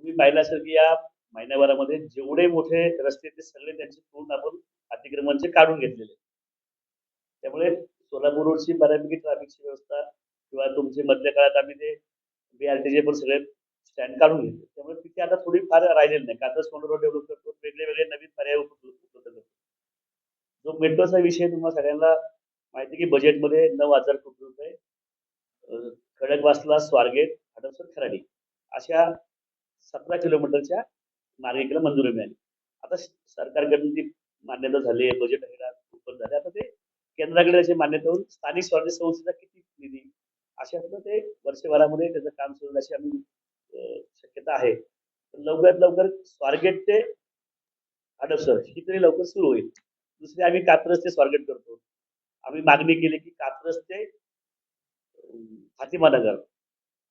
तुम्ही पाहिलं असेल की या महिन्याभरामध्ये जेवढे मोठे रस्ते ते सगळे त्यांचे पूर्ण आपण अतिक्रमणचे काढून घेतलेले. त्यामुळे सोलापूर रोडची बऱ्यापैकी ट्रॅफिकची व्यवस्था किंवा तुमचे मधल्या काळात आम्ही ते BRTचे पण सगळे स्टँड काढून घेतले. त्यामुळे तिथे आता थोडी फार राहिलेली नाही. का तर सोलापूर रोड डेव्हलप करतो, वेगळे नवीन पर्याय उपलब्ध करतो. जो मेट्रोचा विषय तुम्हाला सगळ्यांना माहिती आहे की बजेटमध्ये 9,000 कोटी रुपये खडकवासला, स्वारगेट, हडपसर, खराडी अशा 17 किलोमीटरच्या मार्गिकेला मंजुरी मिळाली. आता सरकारकडून ती मान्यता झाली आहे, बजेट ओपन झाले. आता ते केंद्राकडे त्याची मान्यता होऊन स्थानिक स्वराज्य संस्थेचा किती निधी अशातलं ते वर्षभरामध्ये त्याचं काम सुरू होण्याची आम्ही शक्यता आहे. लवकरात लवकर स्वारगेट ते हडपसर ही तरी लवकर सुरू होईल. दुसरी आम्ही कात्रज ते स्वारगेट करतो. आम्ही मागणी केली की कात्रज ते फातिमानगर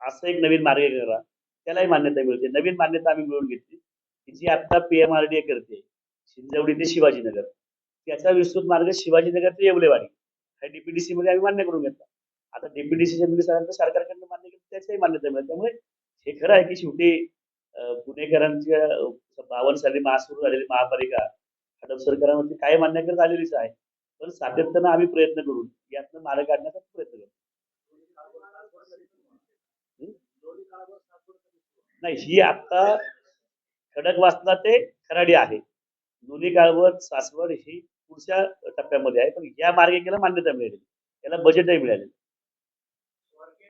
असं एक नवीन मार्ग करा. त्यालाही मान्यता मिळते. नवीन मान्यता आम्ही मिळवून घेतली, की जी आता PMRDA करते. हिंजवडी ते शिवाजीनगर. त्याचा विस्तृत मार्ग शिवाजीनगर ते येवलेवाडी. हा DPDC मध्ये आम्ही मान्य करून घेतला. आता DPDCच्या निधी सरकारकडनं मान्य केलं त्याच्याही मान्यता मिळाली. त्यामुळे हे खरं आहे की शेवटी पुणेकरांच्या 52 साली सुरू झालेली महापालिका हडपसरकरांवरती कायम अन्याय करत आलेलीच आहे. पण सातत्यानं आम्ही प्रयत्न करून यातनं मार्ग काढण्याचा प्रयत्न करतो. नाही, ही आता खडकवासला ते खराडी आहे. दोन्ही काळवत सासवड ही पुढच्या टप्प्यामध्ये आहे. पण या मार्गिकेला मान्यता मिळालेली. त्याला बजेटही मिळालेलं.